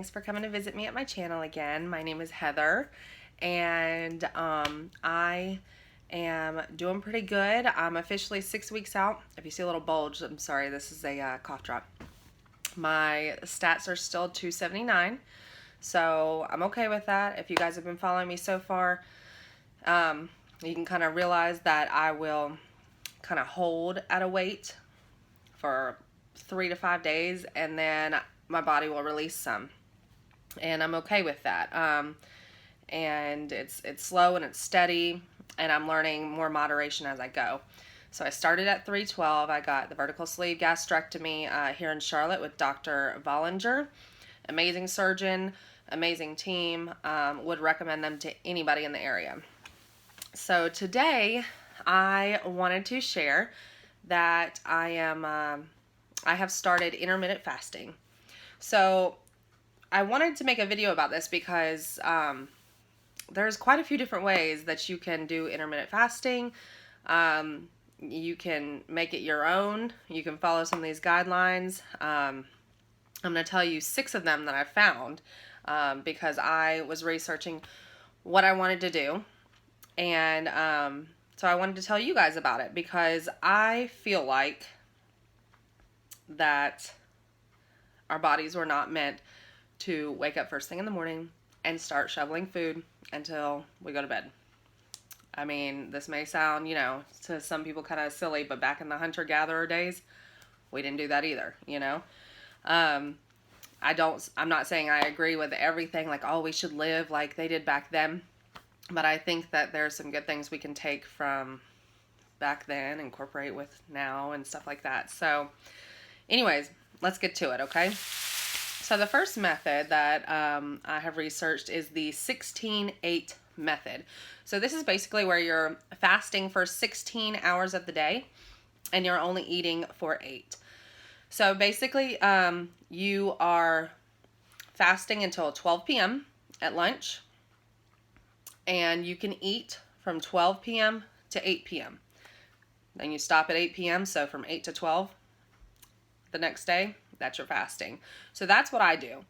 Thanks for coming to visit me at my channel again. My name is Heather, and I am doing pretty good. I'm officially 6 weeks out. If you see a little bulge, I'm sorry, this is a cough drop. My stats are still 279, so I'm okay with that. If you guys have been following me so far, you can kind of realize that I will kind of hold at a weight for 3 to 5 days, and then my body will release some, and I'm okay with that. And it's slow and it's steady, and I'm learning more moderation as I go. So I started at 312. I got the vertical sleeve gastrectomy here in Charlotte with Dr. Vollinger. Amazing surgeon, amazing team. Would recommend them to anybody in the area. So today I wanted to share that I have started intermittent fasting. So I wanted to make a video about this because there's quite a few different ways that you can do intermittent fasting. You can make it your own. You can follow some of these guidelines. I'm going to tell you 6 of them that I found because I was researching what I wanted to do. And so I wanted to tell you guys about it because I feel like that our bodies were not meant to wake up first thing in the morning and start shoveling food until we go to bed. I mean, this may sound, to some people kind of silly, but back in the hunter-gatherer days, we didn't do that either, I'm not saying I agree with everything, like, oh, we should live like they did back then, but I think that there's some good things we can take from back then, incorporate with now, and stuff like that. So, anyways, let's get to it, okay? So the first method that I have researched is the 16-8 method. So this is basically where you're fasting for 16 hours of the day and you're only eating for 8. So basically you are fasting until 12 p.m. at lunch, and you can eat from 12 p.m. to 8 p.m. Then you stop at 8 p.m. So from 8 to 12 the next day, that's your fasting. So that's what I do.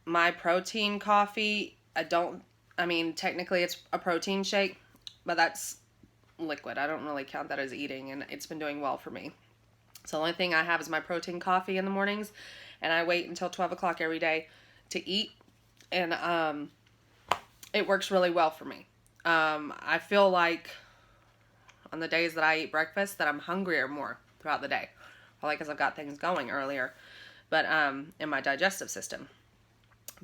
My protein coffee, technically it's a protein shake, but that's liquid. I don't really count that as eating, and it's been doing well for me. So the only thing I have is my protein coffee in the mornings, and I wait until 12 o'clock every day to eat, and it works really well for me. I feel like on the days that I eat breakfast that I'm hungrier more throughout the day. Probably because I've got things going earlier, but in my digestive system.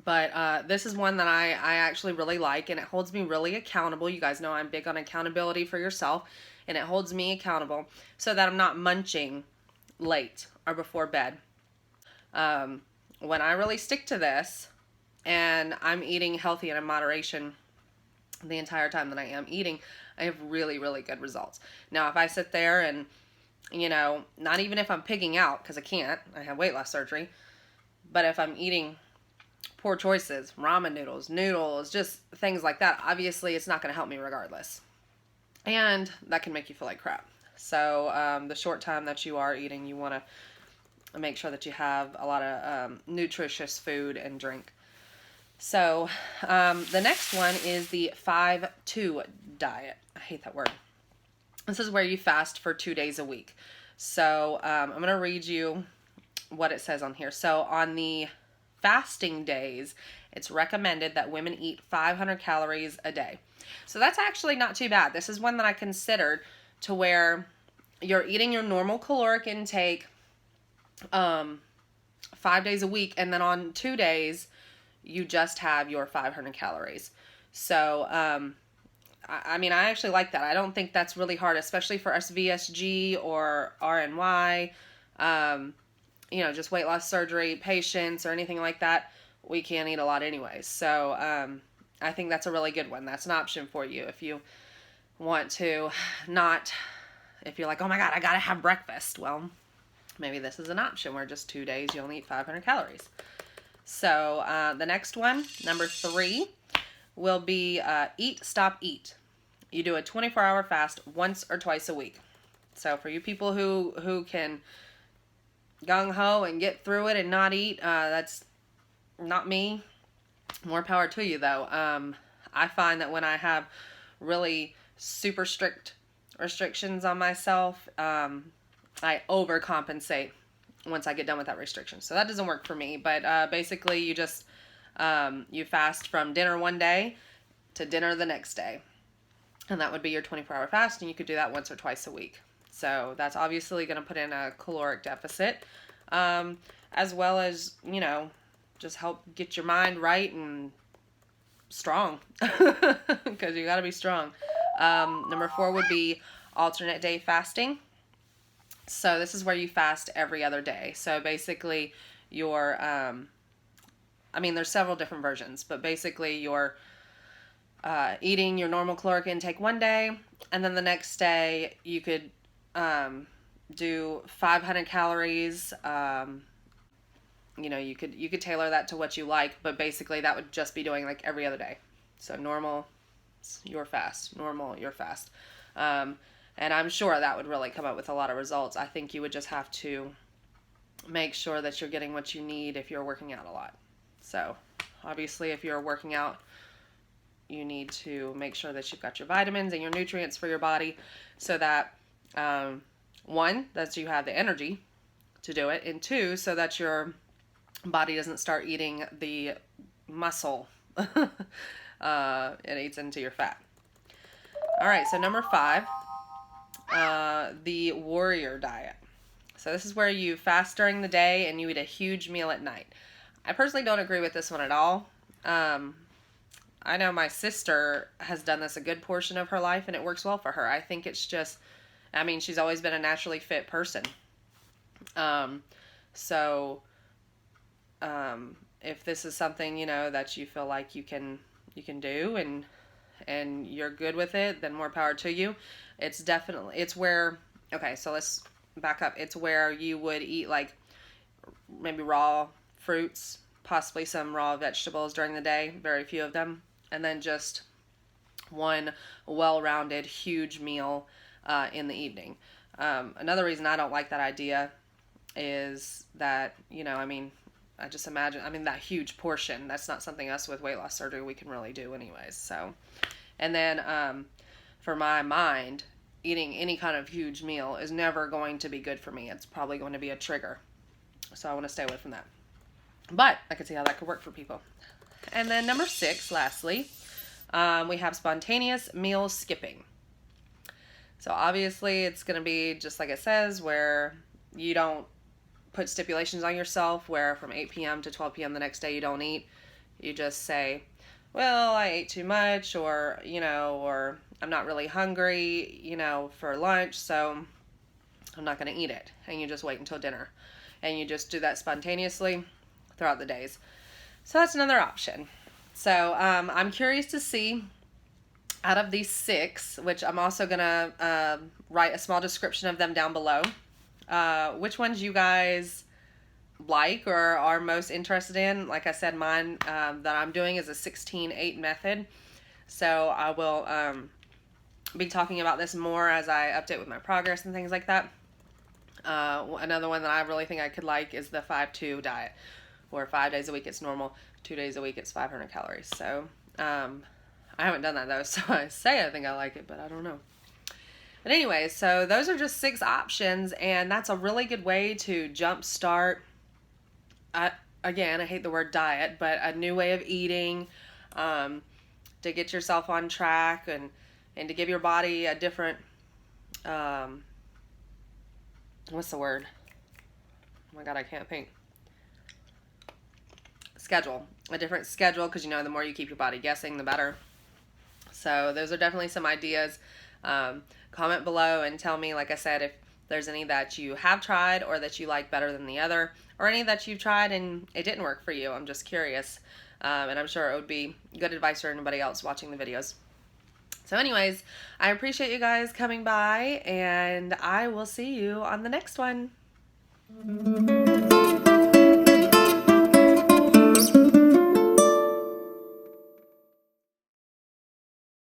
But this is one that I actually really like, and it holds me really accountable. You guys know I'm big on accountability for yourself, and it holds me accountable so that I'm not munching late or before bed. When I really stick to this, and I'm eating healthy and in moderation the entire time that I am eating, I have really, really good results. Now, if I sit there and not even if I'm pigging out, because I can't, I have weight loss surgery, but if I'm eating poor choices, ramen noodles, just things like that, obviously it's not going to help me regardless. And that can make you feel like crap. So the short time that you are eating, you want to make sure that you have a lot of nutritious food and drink. So the next one is the 5-2 diet. I hate that word. This is where you fast for 2 days a week. So I'm going to read you what it says on here. So on the fasting days, it's recommended that women eat 500 calories a day. So that's actually not too bad. This is one that I considered to where you're eating your normal caloric intake 5 days a week, and then on 2 days, you just have your 500 calories. So I actually like that. I don't think that's really hard, especially for us VSG or RNY, just weight loss surgery patients or anything like that. We can't eat a lot anyways. So I think that's a really good one. That's an option for you if you want to if you're like, oh my God, I got to have breakfast. Well, maybe this is an option where just 2 days you only eat 500 calories. So the next one, number 3, will be eat, stop, eat. You do a 24-hour fast once or twice a week. So for you people who can gung-ho and get through it and not eat. That's not me. More power to you, though. I find that when I have really super strict restrictions on myself, I overcompensate once I get done with that restriction. So that doesn't work for me. But basically, you just you fast from dinner one day to dinner the next day. And that would be your 24-hour fast, and you could do that once or twice a week. So that's obviously going to put in a caloric deficit, as well as, you know, just help get your mind right and strong, because you got to be strong. Number 4 would be alternate day fasting. So this is where you fast every other day. So basically your, there's several different versions, but basically you're eating your normal caloric intake one day, and then the next day you could do 500 calories. You know, you could tailor that to what you like, but basically that would just be doing like every other day. So normal, your fast. Normal, your fast. And I'm sure that would really come up with a lot of results. I think you would just have to make sure that you're getting what you need if you're working out a lot. So obviously if you're working out, you need to make sure that you've got your vitamins and your nutrients for your body, so that one, that you have the energy to do it, and two, so that your body doesn't start eating the muscle. It eats into your fat. All right, so number 5, the warrior diet. So this is where you fast during the day and you eat a huge meal at night. I personally don't agree with this one at all. I know my sister has done this a good portion of her life, and it works well for her. I think it's just, she's always been a naturally fit person. If this is something, you know, that you feel like you can do and you're good with it, then more power to you. It's where, okay, so let's back up. It's where you would eat like maybe raw fruits, possibly some raw vegetables during the day, very few of them, and then just one well-rounded huge meal in the evening. Another reason I don't like that idea is that, you know, I just imagine, that huge portion, that's not something us with weight loss surgery we can really do anyways. So, and then for my mind, eating any kind of huge meal is never going to be good for me. It's probably going to be a trigger. So I want to stay away from that. But I can see how that could work for people. And then number 6, lastly, we have spontaneous meal skipping. So obviously it's going to be just like it says, where you don't put stipulations on yourself where from 8 p.m. to 12 p.m. the next day you don't eat. You just say, well, I ate too much, or, you know, or I'm not really hungry, you know, for lunch, so I'm not going to eat it. And you just wait until dinner. And you just do that spontaneously throughout the days. So that's another option. So I'm curious to see, out of these 6, which I'm also going to write a small description of them down below, which ones you guys like or are most interested in. Like I said, mine that I'm doing is a 16-8 method. So I will be talking about this more as I update with my progress and things like that. Another one that I really think I could like is the 5-2 diet, where 5 days a week it's normal, 2 days a week it's 500 calories. So I haven't done that though, so I say I think I like it, but I don't know. But anyway, so those are just 6 options, and that's a really good way to jumpstart, again, I hate the word diet, but a new way of eating, to get yourself on track and to give your body a different, what's the word? Oh my God, I can't think. Schedule. A different schedule, because, you know, the more you keep your body guessing, the better. So those are definitely some ideas. Comment below and tell me, like I said, if there's any that you have tried or that you like better than the other, or any that you've tried and it didn't work for you. I'm just curious. And I'm sure it would be good advice for anybody else watching the videos. So anyways, I appreciate you guys coming by, and I will see you on the next one.